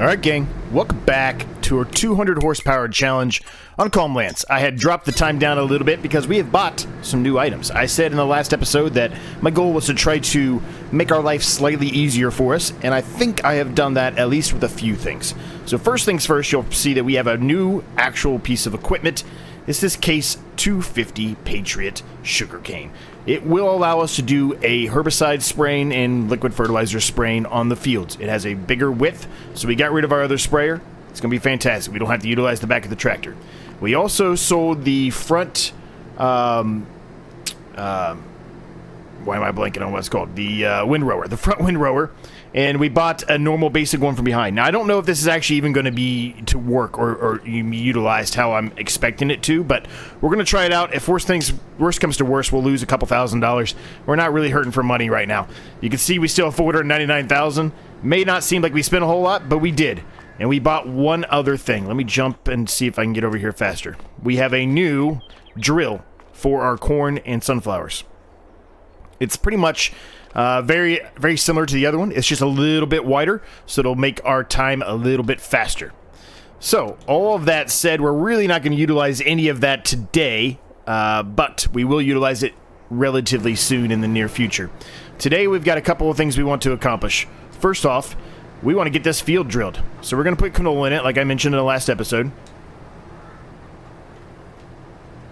Alright gang, welcome back to our 200 horsepower challenge on CalmLands. I had dropped the time down a little bit because we have bought some new items. I said in the last episode that my goal was to try to make our life slightly easier for us, and I think I have done that at least with a few things. So first things first, you'll see that we have a new actual piece of equipment. It's this Case 250 Patriot sugarcane. It will allow us to do a herbicide spraying and liquid fertilizer spraying on the fields. It has a bigger width, so we got rid of our other sprayer. It's going to be fantastic. We don't have to utilize the back of the tractor. We also sold the front, why am I blanking on what it's called? The windrower, the front windrower. And we bought a normal basic one from behind. Now, I don't know if this is actually even going to be to work or utilized how I'm expecting it to, but we're going to try it out. If worst comes to worst, we'll lose a couple $1,000s. We're not really hurting for money right now. You can see we still have $499,000. May not seem like we spent a whole lot, but we did. And we bought one other thing. Let me jump and see if I can get over here faster. We have a new drill for our corn and sunflowers. It's pretty much very, very similar to the other one. It's just a little bit wider, so it'll make our time a little bit faster. So, all of that said, we're really not going to utilize any of that today, but we will utilize it relatively soon in the near future. Today, we've got a couple of things we want to accomplish. First off, we want to get this field drilled. So we're going to put canola in it, like I mentioned in the last episode.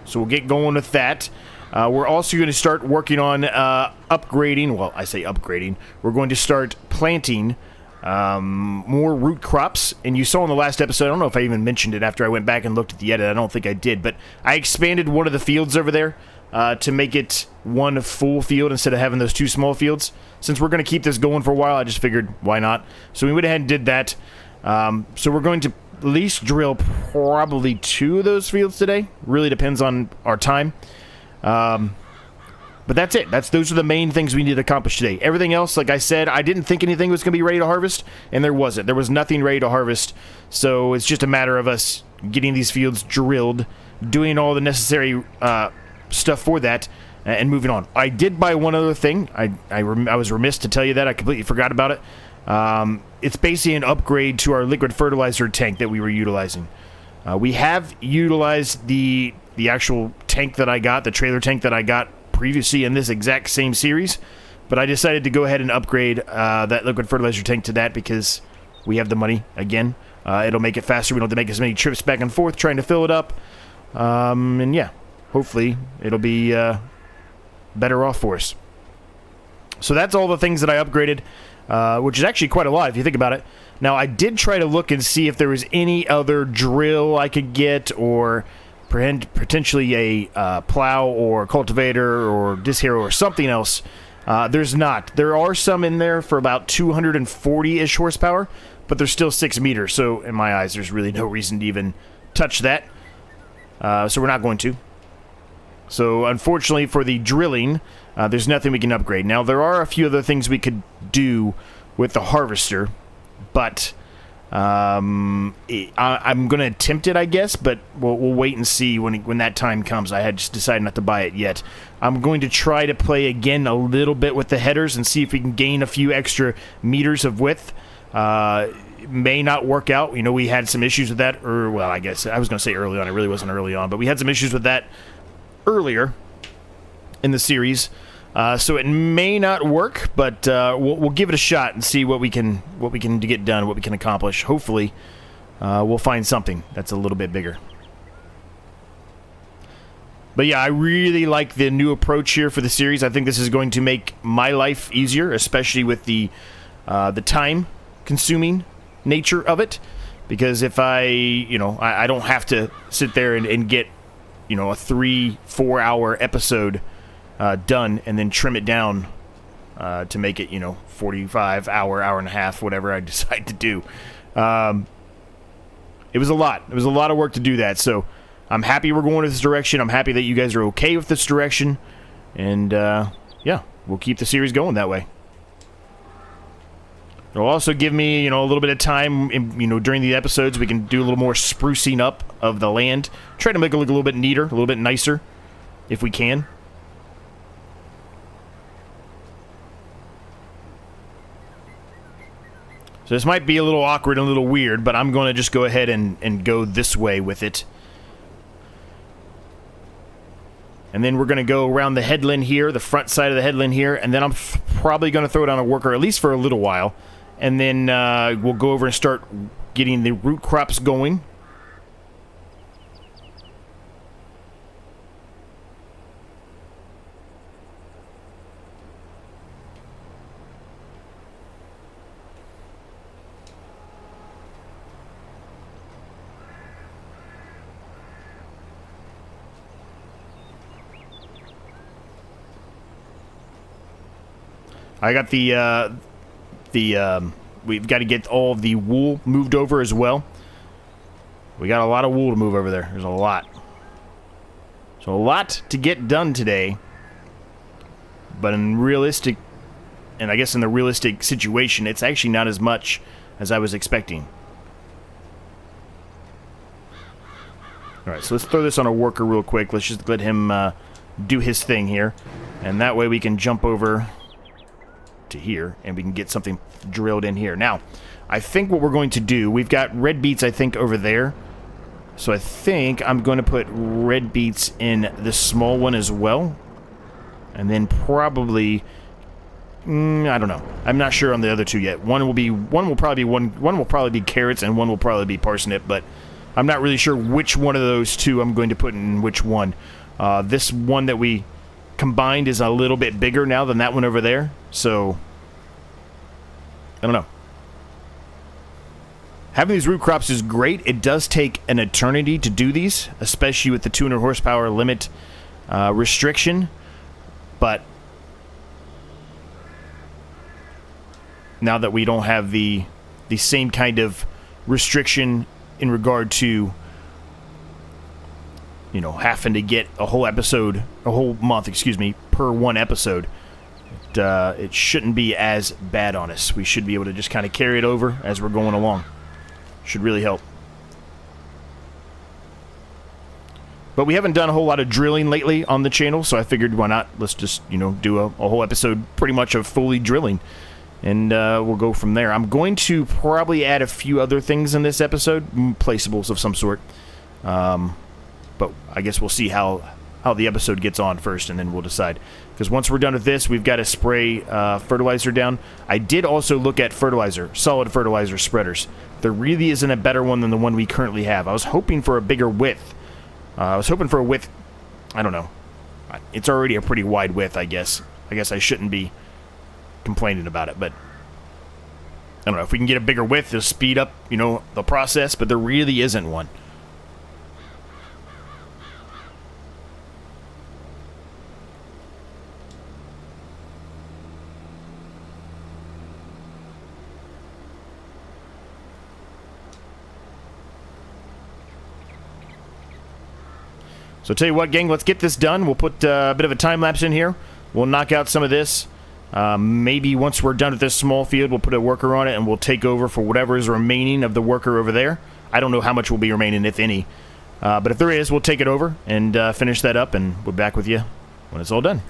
So we'll get going with that. We're also going to start working on upgrading. Well, I say upgrading. We're going to start planting more root crops. And you saw in the last episode, I don't know if I even mentioned it after I went back and looked at the edit. I don't think I did. But I expanded one of the fields over there to make it one full field instead of having those two small fields. Since we're going to keep this going for a while, I just figured, why not? So we went ahead and did that. So we're going to at least drill probably 2 of those fields today. Really depends on our time. But that's it. Those are the main things we need to accomplish today. Everything else, like I said, I didn't think anything was going to be ready to harvest, and there wasn't. There was nothing ready to harvest, so it's just a matter of us getting these fields drilled, doing all the necessary stuff for that, and moving on. I did buy one other thing. I was remiss to tell you that. I completely forgot about it. It's basically an upgrade to our liquid fertilizer tank that we were utilizing. We have utilized the actual tank that I got, the trailer tank that I got previously in this exact same series, but I decided to go ahead and upgrade that liquid fertilizer tank to that because we have the money again. It'll make it faster. We don't have to make as many trips back and forth trying to fill it up. And yeah, hopefully it'll be better off for us. So that's all the things that I upgraded, which is actually quite a lot if you think about it. Now, I did try to look and see if there was any other drill I could get or potentially a plow or cultivator or disc harrow or something else. There's not. There are some in there for about 240-ish horsepower, but they're still 6 meters. So in my eyes, there's really no reason to even touch that. So we're not going to. So unfortunately for the drilling, there's nothing we can upgrade. Now, there are a few other things we could do with the harvester, but I'm going to attempt it, I guess, but we'll wait and see when that time comes. I had just decided not to buy it yet. I'm going to try to play again a little bit with the headers and see if we can gain a few extra meters of width. It may not work out. You know, we had some issues with that, well, I guess I was going to say early on. It really wasn't early on, but we had some issues with that earlier in the series. So it may not work, but we'll give it a shot and see what we can get done, what we can accomplish. Hopefully, we'll find something that's a little bit bigger. But yeah, I really like the new approach here for the series. I think this is going to make my life easier, especially with the time-consuming nature of it. Because if I don't have to sit there and get, a 3-4 hour episode done and then trim it down to make it 45 hour and a half, whatever I decide to do. It was a lot of work to do that, so I'm happy we're going in this direction. I'm happy that you guys are okay with this direction, and yeah, we'll keep the series going that way. It'll also give me a little bit of time during the episodes. We can do a little more sprucing up of the land, try to make it look a little bit neater, a little bit nicer if we can. So So this might be a little awkward and a little weird, but I'm going to just go ahead and go this way with it. And then we're going to go around the headland here, the front side of the headland here, and then I'm probably going to throw down a worker, at least for a little while. And then we'll go over and start getting the root crops going. I got we've got to get all of the wool moved over as well. We got a lot of wool to move over there. There's a lot. So a lot to get done today. But in realistic, and I guess in the realistic situation, it's actually not as much as I was expecting. Alright, so let's throw this on a worker real quick. Let's just let him do his thing here. And that way we can jump over to here, and we can get something drilled in here. Now, I think what we're going to do, we've got red beets, I think, over there. So I think I'm going to put red beets in this small one as well. And then probably, I don't know. I'm not sure on the other two yet. One will probably be carrots, and one will probably be parsnip, but I'm not really sure which one of those two I'm going to put in which one. This one that we combined is a little bit bigger now than that one over there, so I don't know. Having these root crops is great. It does take an eternity to do these, especially with the 200 horsepower limit restriction, but now that we don't have the same kind of restriction in regard to, you know, having to get a whole month, excuse me, per one episode, it shouldn't be as bad on us. We should be able to just kind of carry it over as we're going along. Should really help. But we haven't done a whole lot of drilling lately on the channel, so I figured why not? Let's just, you know, do a whole episode pretty much of fully drilling. And we'll go from there. I'm going to probably add a few other things in this episode, placeables of some sort. But I guess we'll see how the episode gets on first, and then we'll decide. Because once we're done with this, we've got to spray fertilizer down. I did also look at solid fertilizer spreaders. There really isn't a better one than the one we currently have. I was hoping for a bigger width. I don't know. It's already a pretty wide width, I guess. I guess I shouldn't be complaining about it, but I don't know. If we can get a bigger width, it'll speed up, you know, the process, but there really isn't one. So tell you what, gang, let's get this done. We'll put a bit of a time lapse in here. We'll knock out some of this. Maybe once we're done with this small field, we'll put a worker on it, and we'll take over for whatever is remaining of the worker over there. I don't know how much will be remaining, if any. But if there is, we'll take it over and finish that up, and we'll be back with you when it's all done.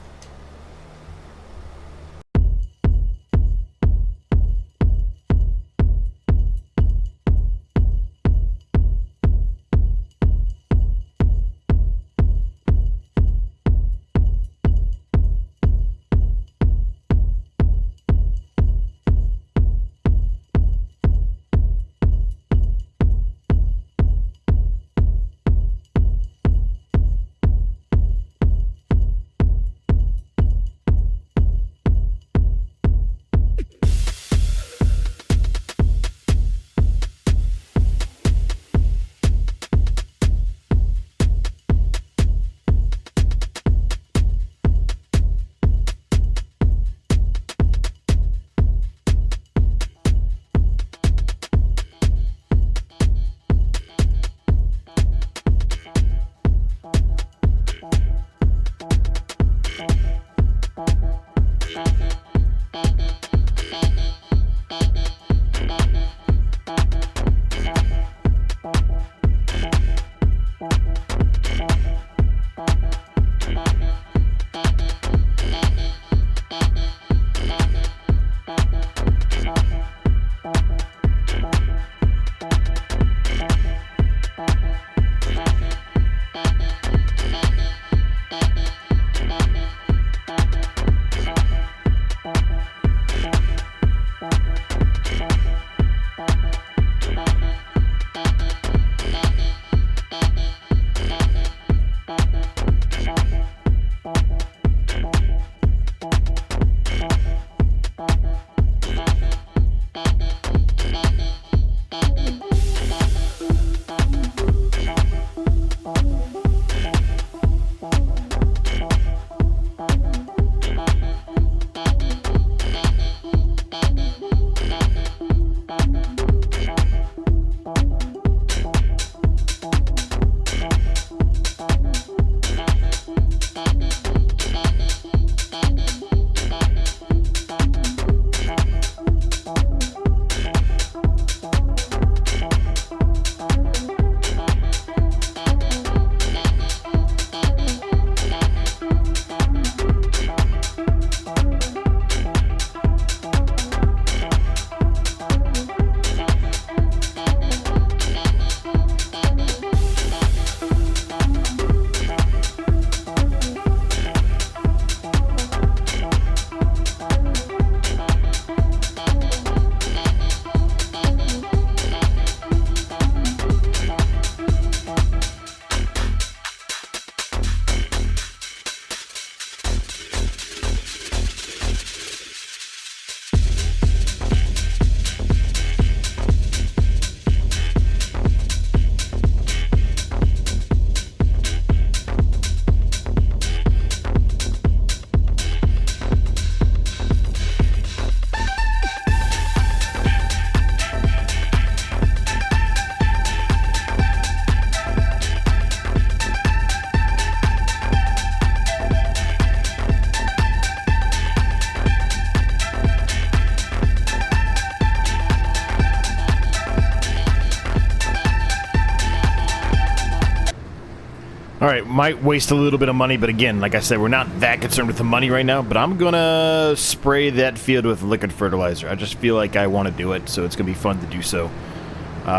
Alright, might waste a little bit of money, but again, like I said, we're not that concerned with the money right now, but I'm gonna spray that field with liquid fertilizer. I just feel like I want to do it, so it's gonna be fun to do so.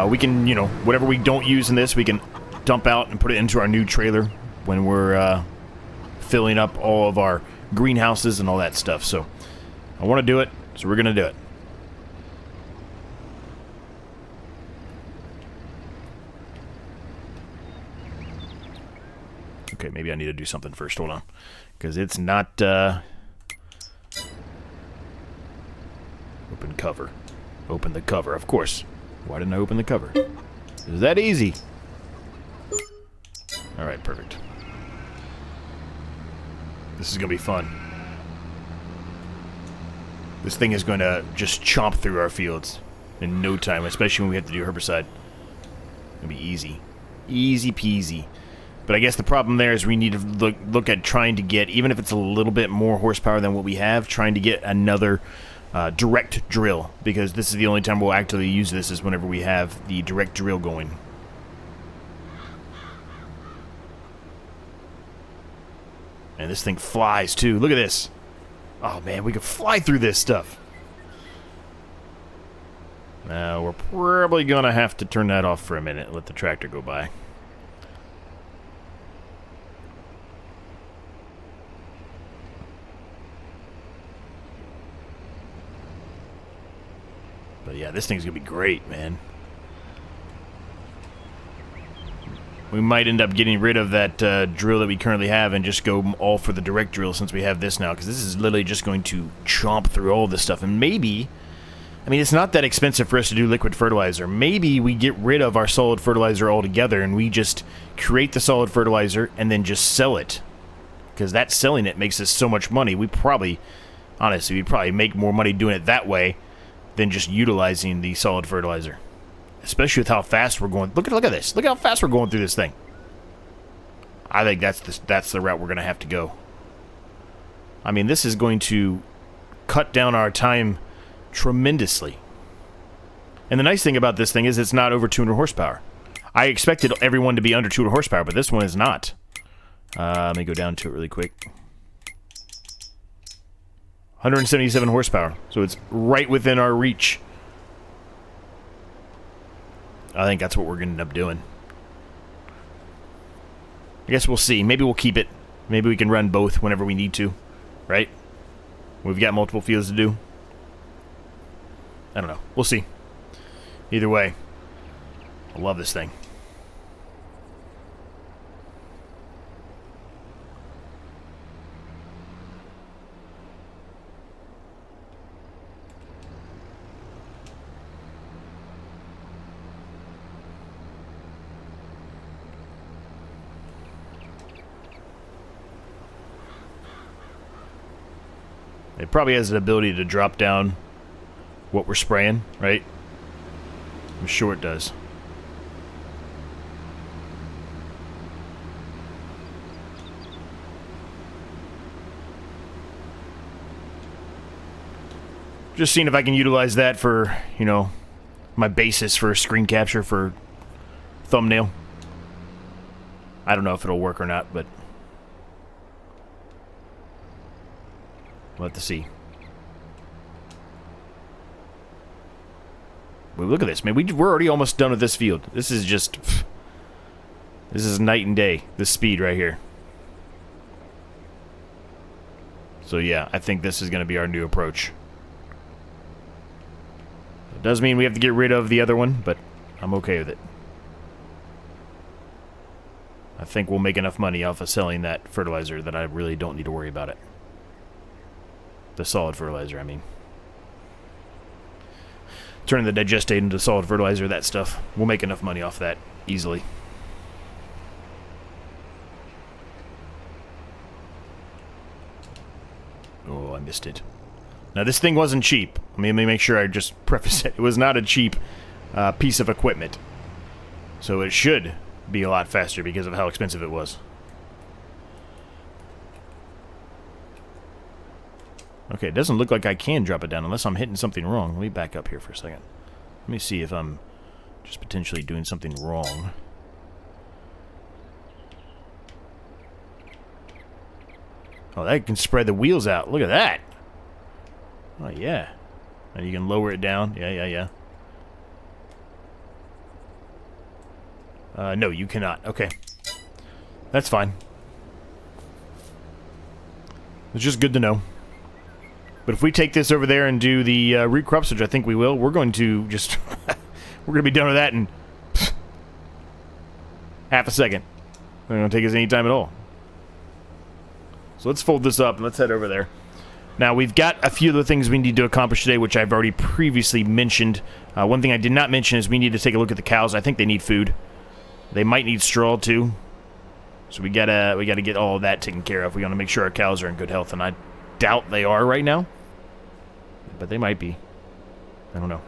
We can, you know, whatever we don't use in this, we can dump out and put it into our new trailer when we're filling up all of our greenhouses and all that stuff. So, I want to do it, so we're gonna do it. Okay, maybe I need to do something first. Hold on. Because it's not, Open cover. Open the cover, of course. Why didn't I open the cover? Is that easy? Alright, perfect. This is going to be fun. This thing is going to just chomp through our fields in no time, especially when we have to do herbicide. It'll be easy. Easy peasy. But I guess the problem there is we need to look at trying to get, even if it's a little bit more horsepower than what we have, trying to get another direct drill. Because this is the only time we'll actually use this is whenever we have the direct drill going. And this thing flies too. Look at this. Oh man, we can fly through this stuff. Now we're probably going to have to turn that off for a minute. Let the tractor go by. But yeah, this thing's going to be great, man. We might end up getting rid of that drill that we currently have and just go all for the direct drill since we have this now. Because this is literally just going to chomp through all this stuff. And maybe, I mean, it's not that expensive for us to do liquid fertilizer. Maybe we get rid of our solid fertilizer altogether and we just create the solid fertilizer and then just sell it. Because that selling it makes us so much money. We probably, honestly, we'd probably make more money doing it that way than just utilizing the solid fertilizer. Especially with how fast we're going. Look at this. Look how fast we're going through this thing. I think that's the route we're going to have to go. I mean, this is going to cut down our time tremendously. And the nice thing about this thing is it's not over 200 horsepower. I expected everyone to be under 200 horsepower, but this one is not. Let me go down to it really quick. 177 horsepower, so it's right within our reach. I think that's what we're going to end up doing. I guess we'll see. Maybe we'll keep it. Maybe we can run both whenever we need to, right? We've got multiple fields to do. I don't know. We'll see. Either way, I love this thing. It probably has an ability to drop down what we're spraying, right? I'm sure it does. Just seeing if I can utilize that for, you know, my basis for screen capture for thumbnail. I don't know if it'll work or not, but we'll have to see. Well, look at this, man. We're already almost done with this field. This is just... This is night and day, this speed right here. So yeah, I think this is going to be our new approach. It does mean we have to get rid of the other one, but I'm okay with it. I think we'll make enough money off of selling that fertilizer that I really don't need to worry about it. The solid fertilizer, I mean. Turning the digestate into solid fertilizer, that stuff. We'll make enough money off that easily. Oh, I missed it. Now, this thing wasn't cheap. Let me make sure I just preface it. It was not a cheap piece of equipment. So it should be a lot faster because of how expensive it was. Okay, it doesn't look like I can drop it down unless I'm hitting something wrong. Let me back up here for a second. Let me see if I'm just potentially doing something wrong. Oh, that can spread the wheels out. Look at that. Oh, yeah. And you can lower it down. Yeah. No, you cannot. Okay. That's fine. It's just good to know. But if we take this over there and do the root crops, which I think we will, we're going to just... we're going to be done with that in half a second. It's not going to take us any time at all. So let's fold this up and let's head over there. Now, we've got a few of the things we need to accomplish today, which I've already previously mentioned. One thing I did not mention is we need to take a look at the cows. I think they need food. They might need straw, too. So we gotta get all of that taken care of. We want to make sure our cows are in good health, and I doubt they are right now. But they might be. I don't know.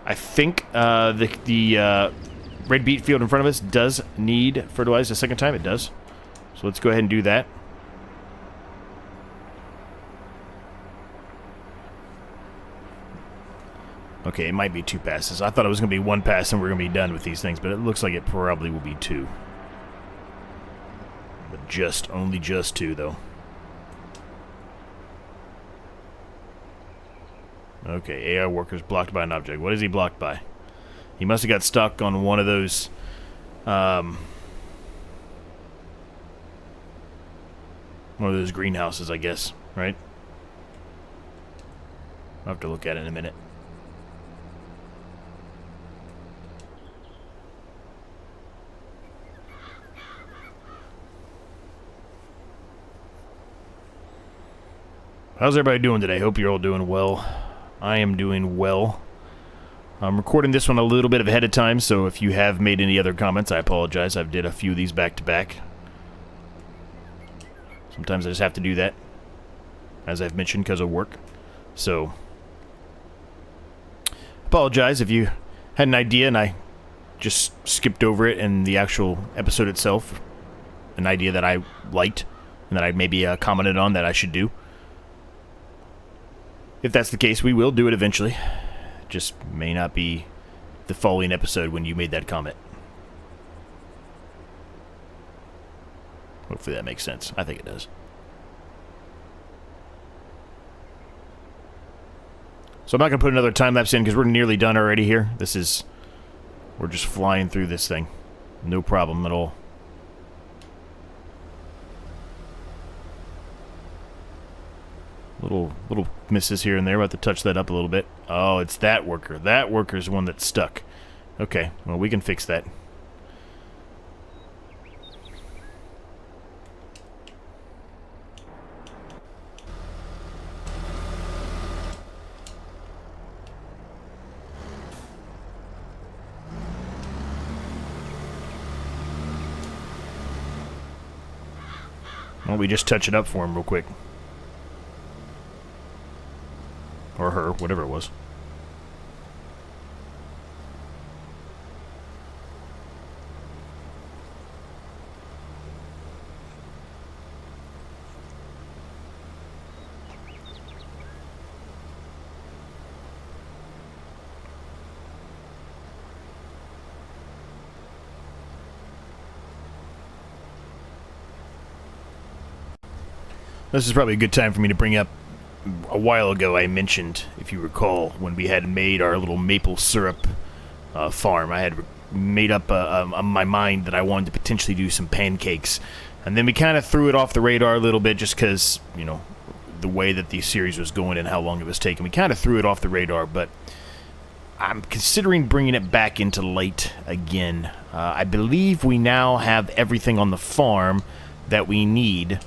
I think the red beet field in front of us does need fertilized a second time. It does. So let's go ahead and do that. Okay, it might be 2 passes. I thought it was going to be 1 pass and we're going to be done with these things, but it looks like it probably will be 2. But only just 2, though. Okay, AI workers blocked by an object. What is he blocked by? He must have got stuck on one of those, one of those greenhouses, I guess, right? I'll have to look at it in a minute. How's everybody doing today? Hope you're all doing well. I am doing well. I'm recording this one a little bit ahead of time, so if you have made any other comments, I apologize. I've did a few of these back to back. Sometimes I just have to do that, as I've mentioned, because of work. So, apologize if you had an idea and I just skipped over it in the actual episode itself. An idea that I liked and that I maybe commented on that I should do. If that's the case, we will do it eventually. Just may not be the following episode when you made that comment. Hopefully that makes sense. I think it does. So I'm not going to put another time lapse in because we're nearly done already here. We're just flying through this thing. No problem at all. Little misses here and there. We'll have to touch that up a little bit. Oh, it's that worker. That worker's the one that's stuck. Okay, well, we can fix that. Well, we just touch it up for him real quick. Or her, whatever it was. This is probably a good time for me to bring up a while ago I mentioned, if you recall, when we had made our little maple syrup farm, I had made up on my mind that I wanted to potentially do some pancakes. And then we kind of threw it off the radar a little bit just because, you know, the way that the series was going and how long it was taking. We kind of threw it off the radar, but I'm considering bringing it back into light again. I believe we now have everything on the farm that we need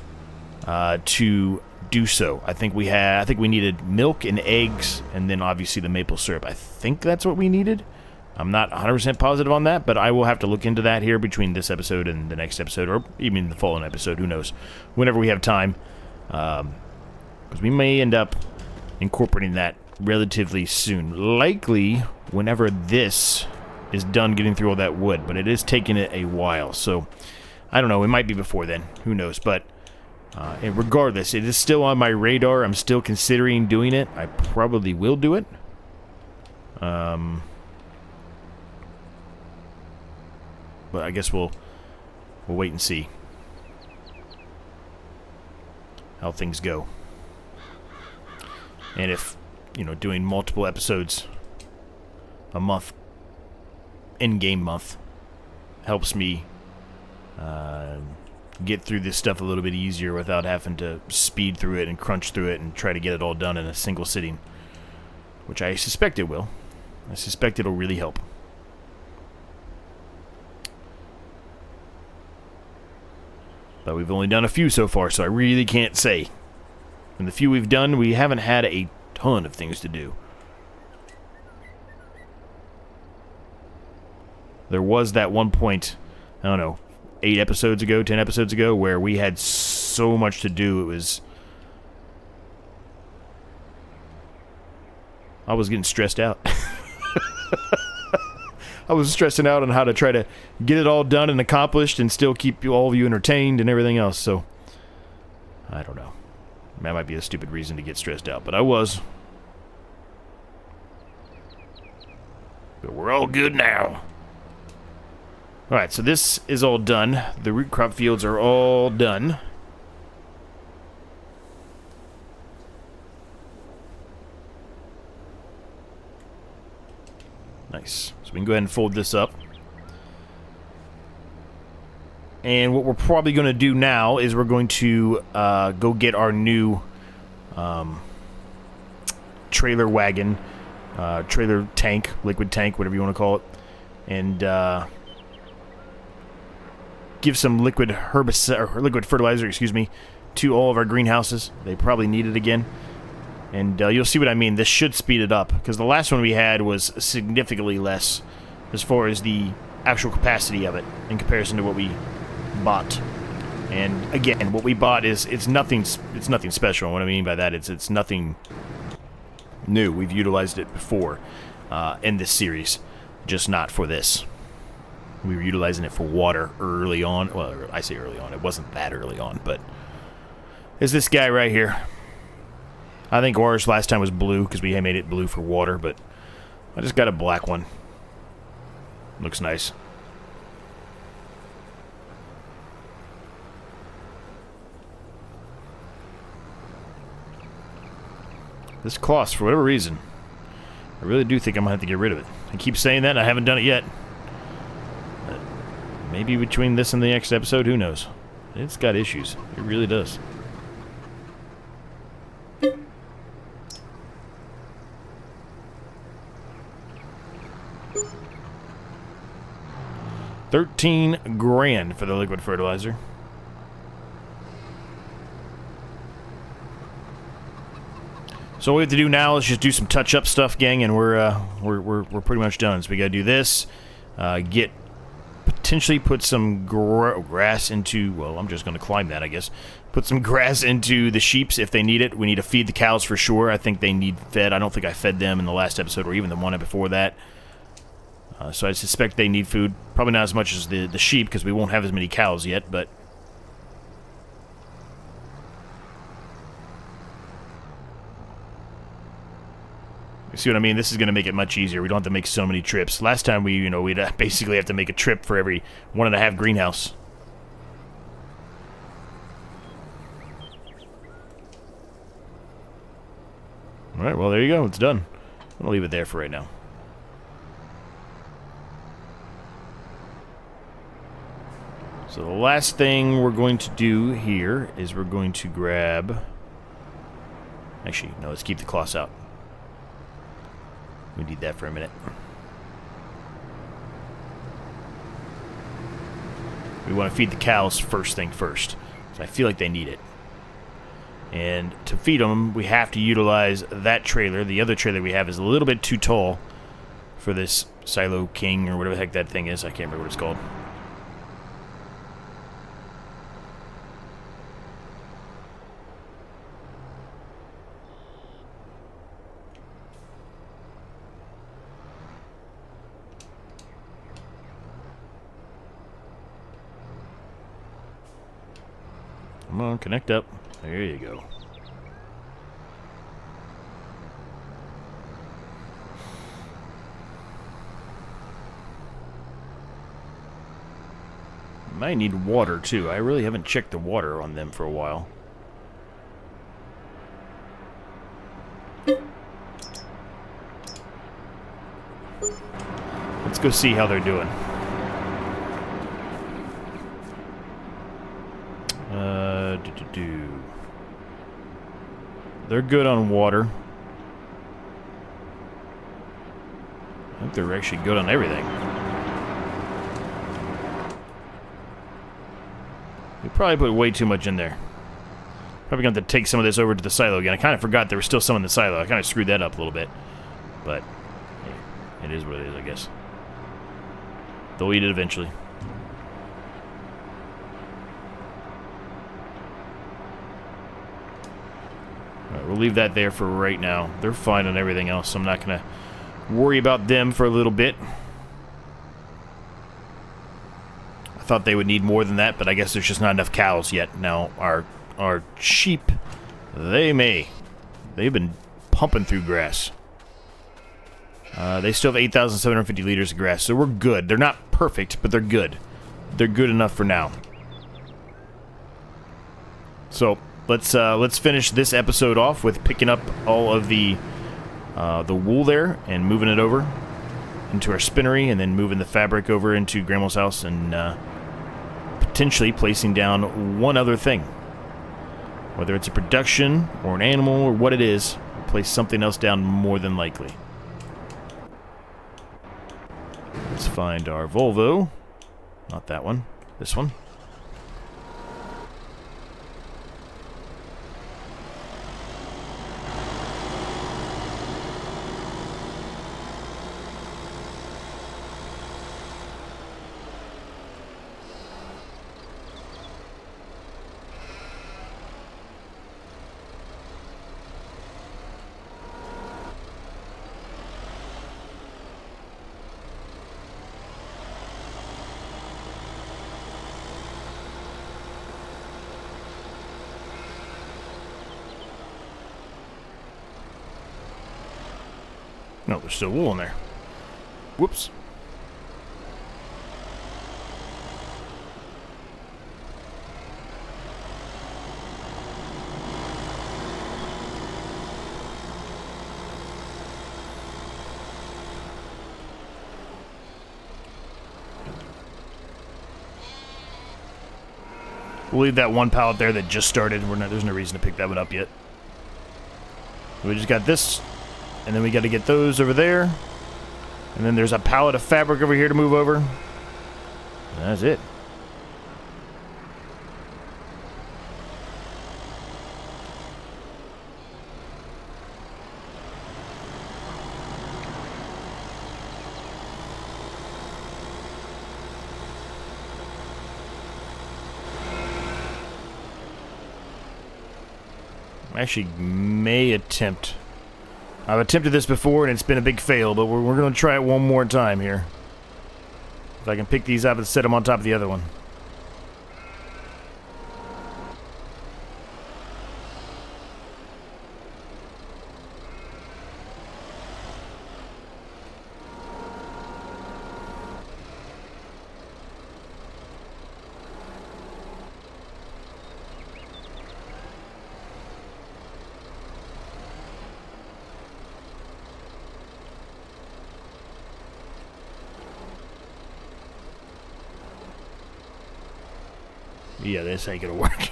to do so. I think we needed milk and eggs, and then obviously the maple syrup. I think that's what we needed. I'm not 100% positive on that, but I will have to look into that here between this episode and the next episode, or even the following episode. Who knows? Whenever we have time, because we may end up incorporating that relatively soon. Likely whenever this is done getting through all that wood, but it is taking it a while. So I don't know. It might be before then. Who knows? But and regardless, it is still on my radar. I'm still considering doing it. I probably will do it. But I guess we'll wait and see. how things go. And if, you know, doing multiple episodes a month, in-game month, helps me get through this stuff a little bit easier without having to speed through it and crunch through it and try to get it all done in a single sitting, which I suspect it will. I suspect it'll really help. But we've only done a few so far, so I really can't say. And the few we've done, we haven't had a ton of things to do. There was that one point, I don't know, 8 episodes ago, 10 episodes ago, where we had so much to do, it was... I was getting stressed out. I was stressing out on how to try to get it all done and accomplished and still keep all of you entertained and everything else, so... I don't know. That might be a stupid reason to get stressed out, but I was. But we're all good now. Alright, so this is all done. The root crop fields are all done. Nice. So we can go ahead and fold this up. And what we're probably going to do now is we're going to go get our new trailer wagon, trailer tank, liquid tank, whatever you want to call it, and give some liquid herbicide or liquid fertilizer, excuse me, to all of our greenhouses. They probably need it again, and you'll see what I mean. This should speed it up because the last one we had was significantly less as far as the actual capacity of it in comparison to what we bought. And again, what we bought is it's nothing special. What I mean by that is it's nothing new. We've utilized it before in this series, just not for this. We were utilizing it for water early on. Well, I say early on. It wasn't that early on, but it's this guy right here. I think ours last time was blue because we made it blue for water, but I just got a black one. Looks nice. This cloth, for whatever reason, I really do think I'm going to have to get rid of it. I keep saying that, and I haven't done it yet. But maybe between this and the next episode, who knows? It's got issues. It really does. $13,000 for the liquid fertilizer. So what we have to do now is just do some touch-up stuff, gang, and we're pretty much done. So we got to do this, potentially put some grass into. Well, I'm just going to climb that, I guess. Put some grass into the sheeps if they need it. We need to feed the cows for sure. I think they need fed. I don't think I fed them in the last episode or even the one before that. So I suspect they need food. Probably not as much as the sheep because we won't have as many cows yet, but. You see what I mean? This is going to make it much easier. We don't have to make so many trips. Last time we'd basically have to make a trip for every 1.5 greenhouse. Alright, well there you go. It's done. I'm going to leave it there for right now. So the last thing we're going to do here is we're going to grab... Actually, no, let's keep the cloths out. We need that for a minute. We want to feed the cows first thing first. So I feel like they need it. And to feed them, we have to utilize that trailer. The other trailer we have is a little bit too tall for this Silo King or whatever the heck that thing is. I can't remember what it's called. Come on, connect up. There you go. Might need water too. I really haven't checked the water on them for a while. Let's go see how they're doing. They're good on water. I think they're actually good on everything. We probably put way too much in there. Probably going to have to take some of this over to the silo again. I kind of forgot there was still some in the silo. I kind of screwed that up a little bit. But, hey, it is what it is, I guess. They'll eat it eventually. Alright, we'll leave that there for right now. They're fine on everything else, so I'm not going to worry about them for a little bit. I thought they would need more than that, but I guess there's just not enough cows yet. Now, our sheep, they may. They've been pumping through grass. They still have 8,750 liters of grass, so we're good. They're not perfect, but they're good. They're good enough for now. So, let's finish this episode off with picking up all of the wool there and moving it over into our spinnery, and then moving the fabric over into Grandma's house, and potentially placing down one other thing. Whether it's a production or an animal or what it is, we'll place something else down more than likely. Let's find our Volvo. Not that one. This one. No, there's still wool in there. Whoops. We'll leave that one pallet there that just started. There's no reason to pick that one up yet. We just got this. And then we got to get those over there. And then there's a pallet of fabric over here to move over. And that's it. I actually may attempt... I've attempted this before and it's been a big fail, but we're going to try it one more time here. If I can pick these up and set them on top of the other one. Yeah, this ain't gonna work.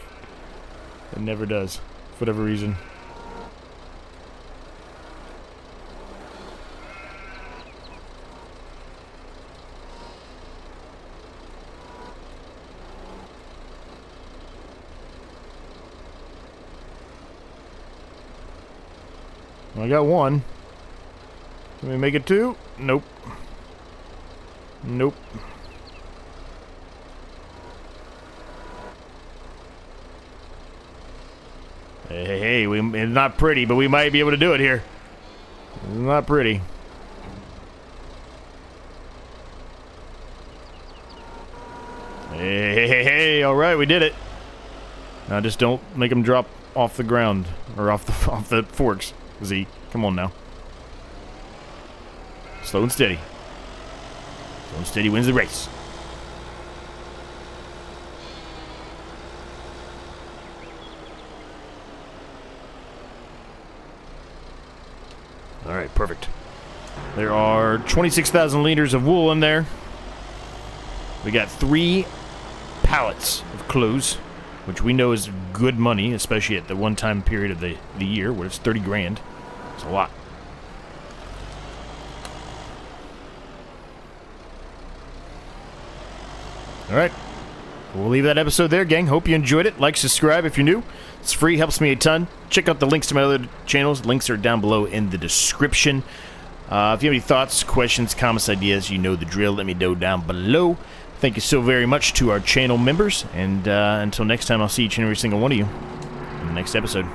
It never does, for whatever reason. Well, I got one. Can we make it two? Nope. Nope. Hey, it's not pretty, but we might be able to do it here. It's not pretty. Hey, all right, we did it. Now just don't make them drop off the ground or off the forks. Z, come on now. Slow and steady. Slow and steady wins the race. Alright, perfect. There are 26,000 liters of wool in there. We got 3 pallets of clothes, which we know is good money, especially at the one-time period of the year where it's 30 grand. It's a lot. All right. We'll leave that episode there, gang. Hope you enjoyed it. Like, subscribe if you're new. It's free, helps me a ton. Check out the links to my other channels. Links are down below in the description. If you have any thoughts, questions, comments, ideas, you know the drill. Let me know down below. Thank you so very much to our channel members. And until next time, I'll see each and every single one of you in the next episode.